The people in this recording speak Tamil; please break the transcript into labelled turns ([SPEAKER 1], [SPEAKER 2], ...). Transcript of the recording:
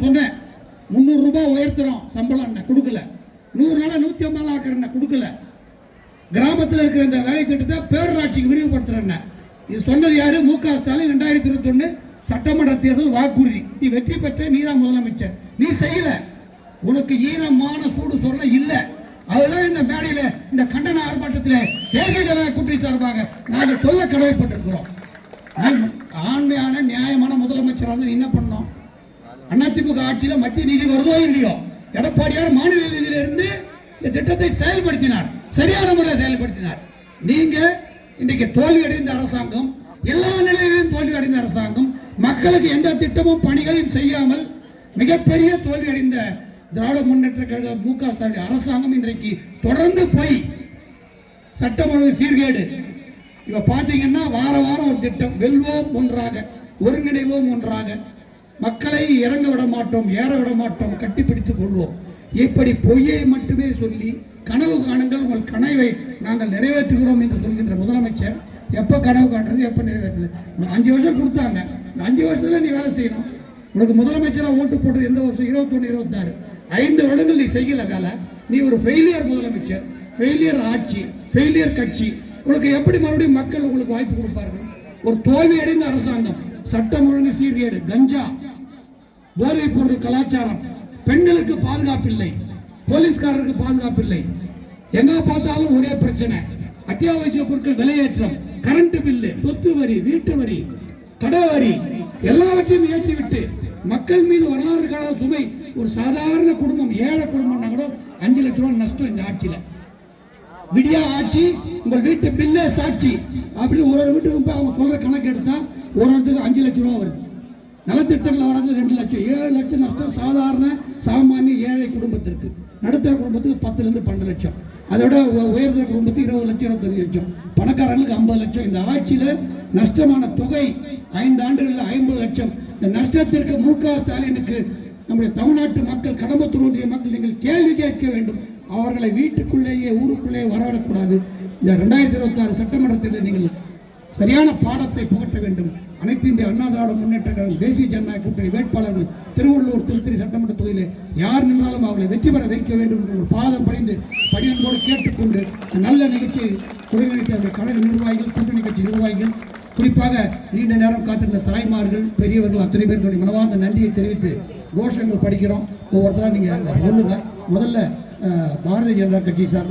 [SPEAKER 1] சொன்னேன் 300 ரூபாய் உயர்த்துறோம் சம்பளம் கொடுக்கல, 100 நாளா 150 நாள் ஆக்குறேன் கொடுக்கல, கிராமத்தில் இருக்கிற இந்த வேலை திட்டத்தை பேரூராட்சிக்கு விரிவுபடுத்துறேன். இது சொன்னது யாரு? மு.க. ஸ்டாலின் 2021 சட்டமன்ற தேர்தல் வாக்குறுதி. நீ வெற்றி பெற்ற நீதான் முதலமைச்சர், நீ செய்யல. உனக்கு ஈரமான சூடு சொல்ல இல்ல. அதுதான் இந்த மேடையில் இந்த கண்டன ஆர்ப்பாட்டத்தில் தேசிய ஜனநாயக கூட்டணி சார்பாக நாங்கள் சொல்ல கடமைப்பட்டிருக்கிறோம். ஆண்மையான நியாயமான முதலமைச்சராக நீ என்ன பண்ணோம்? அதிமுக ஆட்சியில் மத்திய நிதி வருதோ இல்லையோ, எடப்பாடியார் மாநில நிதியிலிருந்து இந்த திட்டத்தை செயல்படுத்தினார், சரியான முறையில் செயல்படுத்தினார். நீங்க இன்றைக்கு தோல்வி அடைந்த அரசாங்கம், எல்லா நிலையிலும் தோல்வி அடைந்த அரசாங்கம், மக்களுக்கு எந்த திட்டமும் பணிகளையும் செய்யாமல் மிகப்பெரிய தோல்வி அடைந்த திராவிட முன்னேற்ற கழக மு.க. ஸ்டாலின் அரசாங்கம் இன்றைக்கு தொடர்ந்து போய் சட்டம் ஒழுங்கு சீர்கேடு. இப்ப பாத்தீங்கன்னா வார வாரம் ஒரு திட்டம், வெல்வோம் ஒன்றாக, ஒருங்கிணைவோம் ஒன்றாக, மக்களை இறங்க விட மாட்டோம், ஏற விட மாட்டோம், கட்டிப்பிடித்துக் கொள்வோம். இப்படி பொய்யை மட்டுமே சொல்லி கனவு காணுங்கள், உங்கள் கனவை நாங்கள் நிறைவேற்றுகிறோம் என்று சொல்கின்ற முதலமைச்சர் எப்போ கனவு காண்றது, எப்போ நிறைவேற்றுறது? 5 வருஷம் கொடுத்தாங்க, 5 வருஷத்துல நீ வேலை செய்யணும். உனக்கு முதலமைச்சராக ஓட்டு போட்டது எந்த வருஷம்? 21, 26, 5 வருடங்கள் நீ செய்யல வேலை. நீ ஒரு ஃபெயிலியர் முதலமைச்சர், ஃபெயிலியர் ஆட்சி, ஃபெயிலியர் கட்சி. உனக்கு எப்படி மறுபடியும் மக்கள் உங்களுக்கு வாய்ப்பு கொடுப்பார்கள்? ஒரு தோல்வி அடைந்த அரசாங்கம், சட்டம் ஒழுங்கு சீர்கேடு, கஞ்சா, போதைப் பொருள் கலாச்சாரம், பெண்களுக்கு பாதுகாப்பில்லை, போலீஸ்காரருக்கு பாதுகாப்பில்லை, எங்க பார்த்தாலும் ஒரே பிரச்சனை, அத்தியாவசிய பொருட்கள் விலையேற்றம், கரண்ட் பில்லு, சொத்து வரி, வீட்டு வரி, கடை வரி, எல்லாவற்றையும் ஏற்றிவிட்டு மக்கள் மீது வரலாறு காணாத சுமை. ஒரு சாதாரண குடும்பம், ஏழை குடும்பம்னா கூட 5 லட்சம் ரூபாய் நஷ்டம் இந்த ஆட்சியில. விடியா ஆட்சி, உங்கள் வீட்டு பில்லே சாட்சி. அப்படி ஒரு வீட்டுக்கு போய் அவங்க சொல்ற கணக்கு எடுத்தா ஒரு இடத்துக்கு 5 லட்சம் ரூபாய் வருது. நலத்திட்டங்கள் வராது 2 லட்சம், 7 லட்சம் நஷ்டம் சாதாரண சாமானிய ஏழை குடும்பத்திற்கு. நடுத்தர குடும்பத்துக்கு 10 லிருந்து 12 லட்சம், அதோட உயர்ந்த குடும்பத்துக்கு 20 லட்சம், 25 லட்சம், பணக்காரங்களுக்கு 50 லட்சம். இந்த ஆட்சியில நஷ்டமான தொகை 5 ஆண்டுகளில் 50 லட்சம். இந்த நஷ்டத்திற்கு மு.க. ஸ்டாலினுக்கு நம்முடைய தமிழ்நாட்டு மக்கள், கடம்பத்தூர் ஒன்றிய மக்கள் நீங்கள் கேள்வி கேட்க வேண்டும். அவர்களை வீட்டுக்குள்ளேயே ஊருக்குள்ளேயே வரவிடக்கூடாது. இந்த 2026 சட்டமன்ற தேர்தலில் நீங்கள் சரியான பாடத்தை புகட்ட வேண்டும். அனைத்து இந்திய அண்ணா திராவிட முன்னேற்ற கழகம் தேசிய ஜனநாயக கூட்டணி வேட்பாளர்கள் திருவள்ளூர், திருத்தணி சட்டமன்ற தொகுதியிலே யார் நின்றாலும் அவர்களை வெற்றி பெற வைக்க வேண்டும் என்று பாதம் பணிந்து பணியன்போடு கேட்டுக்கொண்டு நல்ல நிகழ்ச்சியை ஒருங்கிணைத்த கழக நிர்வாகிகள், கூட்டணி கட்சி நிர்வாகிகள், குறிப்பாக நீண்ட நேரம் காத்திருந்த தாய்மார்கள், பெரியவர்கள் அத்தனை பேர்களுடைய மனவார்ந்த நன்றியை தெரிவித்து கோஷங்கள் படிக்கிறோம். ஒவ்வொருத்தராக நீங்கள் சொல்லுங்க. முதல்ல பாரதிய ஜனதா கட்சி சார்